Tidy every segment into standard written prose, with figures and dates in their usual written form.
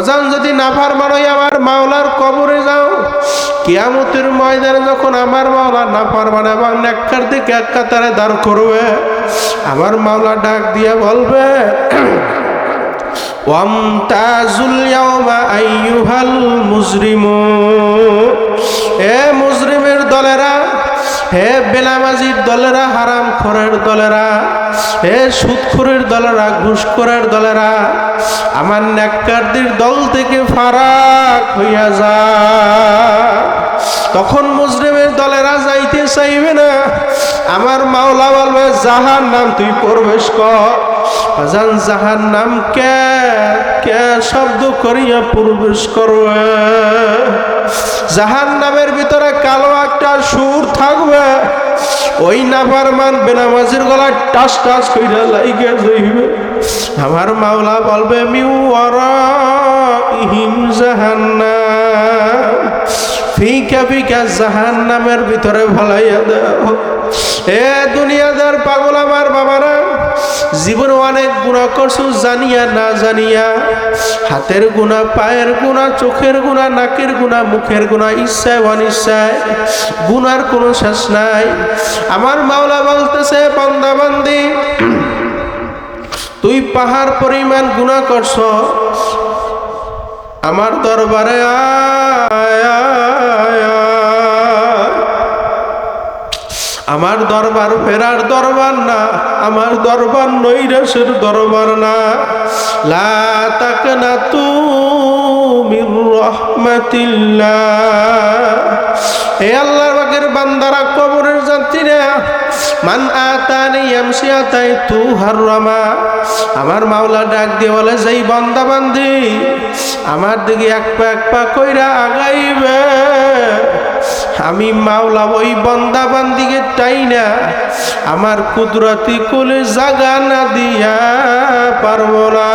বাজান যদি নাফরমান হয়ে আমার মাওলার কবরে যাও, কিয়ামতের ময়দানে যখন আমার মাওলা নাফরমান এবং নেককার দিকে এক কাতারে দাঁড় করবে, আমার মাওলা ডাক দিয়ে বলবে, ওয়ামতাজুল ইয়াওমা আইয়ুহাল মুজরিমুন, হে মুজরিমের দলেরা, হে বেনামাজির দলেরা, হারামখোরের দলেরা, হে সুদখোরের দলেরা, ঘুষখোরের দলেরা, আমার নেককারদের দল থেকে ফারাক হইয়া যা। তখন মুজরিমের দলেরা যাইতে চাইবে না, আমার মাওলা বলবে জাহান্নাম তুই প্রবেশ কর। বাজান জাহান্নাম কে কে শব্দ করিয়া প্রবেশ করবে। জাহান্নামের ভিতরে কালো একটা সুর থাকবে, ওই নাফরমান বেনামাজির গলায় টাস টাস কইরা লাইগা যাইবে। আমার মাওলা বলবে মিউ ওয়ারাইহিম জাহান্নাম, ফিকা ফিকা জাহান্নামের ভিতরে ভলাইয়া দাও। এ দুনিয়াদার পাগল আমার বাবারা, জীবনে অনেক গুনাহ করছো জানিয়া না জানিয়া, হাতের গুনাহ, পায়ের গুনাহ, চোখের গুনাহ, নাকের গুনাহ, মুখের গুনাহ, ইচ্ছায় অনিচ্ছায় গুনার কোনো শেষ নাই। আমার মাওলা বলতেছে বান্দা বান্দি, তুই পাহাড় পরিমাণ গুনাহ করছ, আমার দরবারে আয়। আমার দরবার ফেরার দরবার না, আমার দরবার নৈরাশের দরবার না। লা তাকনাতু মির রাহমাতিল্লাহ। হে আল্লাহর পাকের বান্দারা, কবরের যাত্রীরা, মান আতানি ইয়ামশি আতাইতু হাররামা। আমার মাওলা ডাক দিয়ে বলে, যেই বান্দা বান্দি আমার দিকে এক পা কইরা আগাইবে, আমি মাওলা ওই বান্দা বান্দিকে টাইনা আমার কুদরতি কোলে জাগা না দিয়া পারবো না।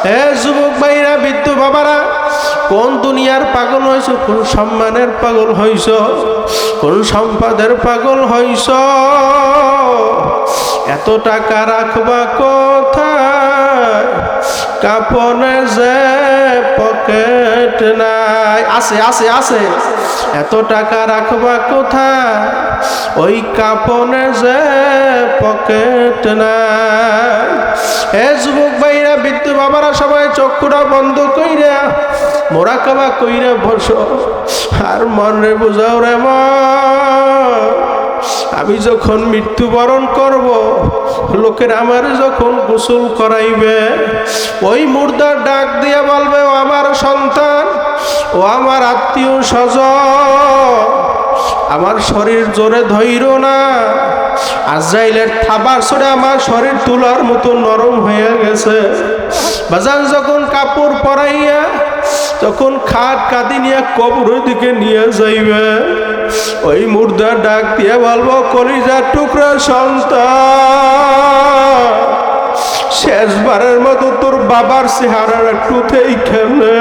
হে যুবক ভাইরা, বৃদ্ধ বাবারা, কোন দুনিয়ার পাগল হইছ, কোন সম্মানের পাগল হইছ, কোন সম্পদের পাগল হইছ? এত টাকা রাখবা কোথায়, কাপনে যে পকেট নাই। আছে আছে আছে, এত টাকা রাখবা কোথায়, ওই কাপনে যে পকেট নাই। হে যুবক ভাইরা, বৃদ্ধ বাবারা, সবাই চক্ষুটা বন্ধ কইরা মোরাকাবা কইরা বসো আর মনে বুঝাও রে মন, আমি যখন মৃত্যুবরণ করব, লোকের আমার যখন গোসল করাইবে, ওই মুর্দার ডাক দিয়ে বলবে, ও আমার সন্তান, ও আমার আত্মীয় স্বজন, আমার শরীর জোরে ধৈর না। আজরাইলের থাবার ছড়ে আমার শরীর তুলার মতো নরম হয়ে গেছে। বাজান যখন কাপড় পরাইয়া, তখন খাট কাঁদি নিয়ে কবরের দিকে নিয়ে যাইবে, ওই মুর্দার ডাক দিয়ে বলবো, কলিজার টুকরা সন্তান, শেষবারের মতো তোর বাবার চেহারার একটু খেলে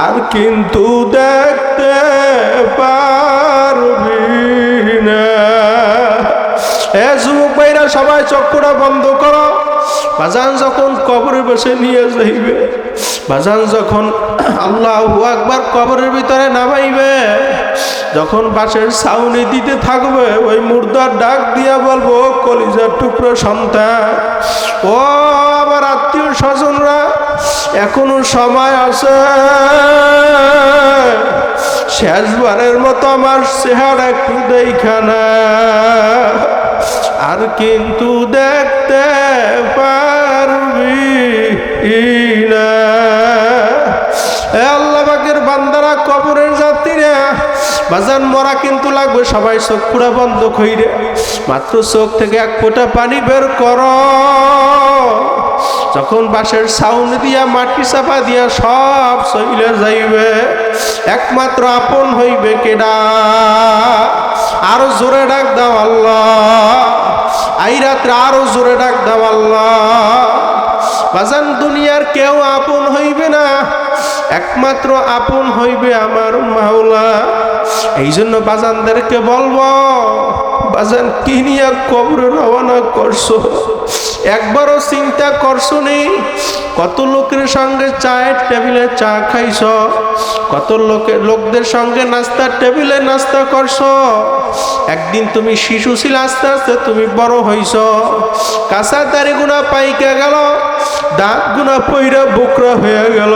আর কিন্তু দেখতে পারবি না। এ যুবক ভাইরা, সবাই চক্ষুটা বন্ধ করো। বাজান যখন কবরে বসে নিয়ে যাইবে, বাজান যখন আল্লাহু আকবার কবরের ভিতরে নামাইবে, যখন বাঁশের ছাউনি দিতে থাকবে, ওই মুর্দার ডাক দিয়া বলবো, কলিজার টুকরো সন্তান, ও আমার আত্মীয় স্বজনরা, এখনো সময় আছে, শেষবারের মতো আমার চেহারা একটু দেখা না, আর কিন্তু দেখতে পারবি না। আল্লাহ পাকের বান্দারা, কবরের যাত্রীরা, বাজান মরা কিন্তু লাগবে, সবাই চোখ পুরা বন্ধ কইরে মাত্র চোখ থেকে এক ফোঁটা পানি বের করো। যখন বাঁশের ছাউনি দিয়া, মাটি চাপা দিয়া সব চইলে যাইবে, একমাত্র আপন হইবে কেডা? আরো জোরে ডাক দাও আল্লাহ, আই রাত্রে আরো জোরে ডাক দাও আল্লাহ। বাজান দুনিয়ার কেউ আপন হইবে না, একমাত্র আপন হইবে আমার মাওলা। এই জন্য বাজানদেরকে বলবো, বাজান কি নিয়ে কবরে রওনা করছো, একবারও চিন্তা করছো নি কত লোকের সঙ্গে চায়ের টেবিলে চা খাইছ, কত লোকদের সঙ্গে নাস্তার টেবিলে নাস্তা করছো। একদিন তুমি শিশু ছিল, আস্তে আস্তে তুমি বড় হইছ, কাঁচা দাড়ি গুণা পাইকা গেল, দাঁত গুণা পইরা বুকরা হয়ে গেল,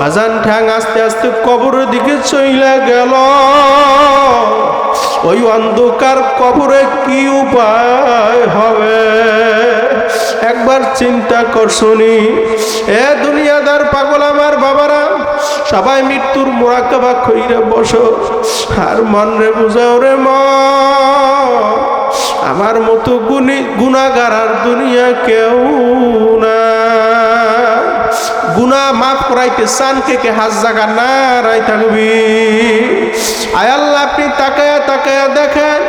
আজান ঠ্যাং আস্তে আস্তে কবরের দিকে চইলা গেল। ওই অন্ধকার কবরে কি উপায় হবে একবার চিন্তা করছনি? এ দুনিয়াদার পাগল আমার বাবারা, সবাই মৃত্যুর মোরাকাবা কইরা বসো আর মন রে বুঝাও রে মন, আমার মতো গুনাহগার আর দুনিয়া কেউ না। গুনাহ মাফ করাইতে চান কে হাত জায়গা না রাই থাকবি। আয় আল্লাহ, আপনি তাকায়া তাকায়া দেখেন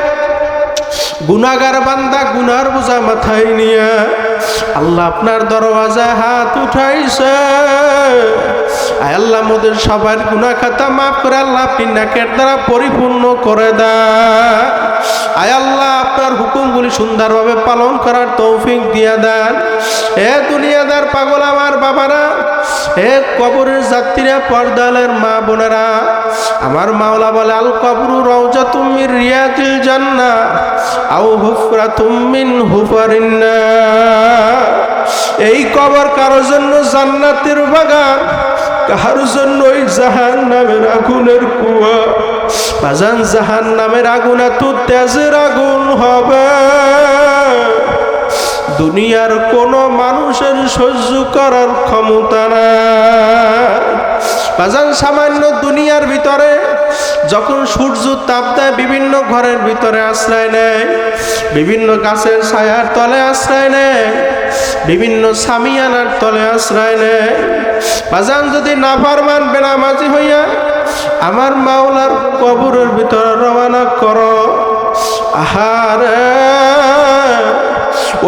গুনাহগার বান্দা গুনার বোঝা মাথায় নিয়ে আল্লাহ আপনার দরওয়াজায় হাত উঠাইছে। আয় আল্লাহ, মোদের সবার গুনাহ খাতা মাফ করে আল্লাহ আপনি নেকের দ্বারা পরিপূর্ণ করে দেন। আয় আল্লাহ, আপনার হুকুমগুলি সুন্দরভাবে পালন করার তৌফিক দিয়ে দেন। এ দুনিয়াদার পাগল আমার বাবারা, হে কবরের যাত্রীরা, পর্দালের মা বোনেরা, আমার মাওলা বলে আল কবরু রাউজাতুম মির রিয়াদিল জান্নাহ আও হুফরাতুম মিন হুফারিন নার। এই কবর কারোর জন্য জান্নাতের বাগান, কারোর জন্য ওই জাহান্নামের আগুনের কুয়া। বাজান জাহান্নামের আগুন এত তেজের আগুন হবে দুনিয়ার কোনো মানুষের সহ্য করার ক্ষমতা নাই। বাজান সামান্য দুনিয়ার ভিতরে যখন সূর্য তাপ দেয়, বিভিন্ন ঘরের ভিতরে আশ্রয় নেয়, বিভিন্ন গাছের ছায়ার তলে আশ্রয় নেয়, বিভিন্ন সামিয়ানার তলে আশ্রয় নেয়। বাজান যদি নাফরমান বেনামাজি হইয়া আমার মাওলার কবরের ভিতরে রওনা করো, আহারে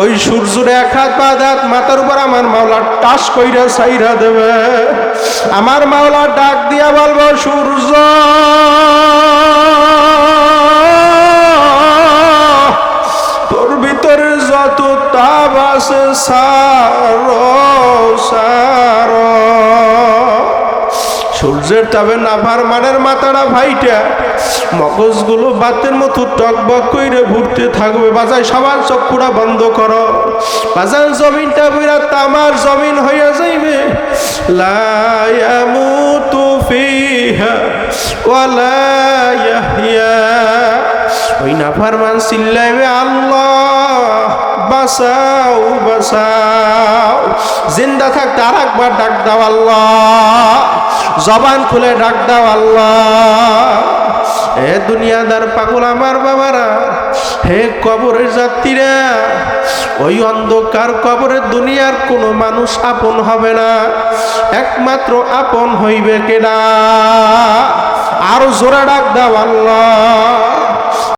ওই সূর্যের এক হাত বা হাত মাথার উপর আমার মাওলা টাস কইরা ছাইরা দেবে। আমার মাওলা ডাক দিয়া বলবো, সূর্য তোর ভিতরে যত তাপ আছে সারো সারো। সূর্যের তাপে নাফরমানের মাথাটা ভাইটা মগজগুলো বাতের মতো টকবক কইরে ঘুরতে থাকবে। বাজায় সবার চক্ষুটা বন্ধ করো। বাজান জমিনটা বিরাট তামার জমিন হইয়া যাইবে। লা ইয়ামুতু ফিহা ওয়ালা ইয়াহইয়া। ওই নাফরমান চিল্লাইবে, আল্লাহ বাঁচাও বাঁচাও। জিন্দা থাকতে আর একবার ডাক দাও আল্লাহ, জবান খুলে ডাক দাও আল্লাহ। হে দুনিয়াদার পাগল আমার বাবারা, হে কবরের যাত্রীরা, ওই অন্ধকার কবরের দুনিয়ার কোনো মানুষ আপন হবে না, একমাত্র আপন হইবে কেডা? আরো জোরে ডাক দাও আল্লাহ।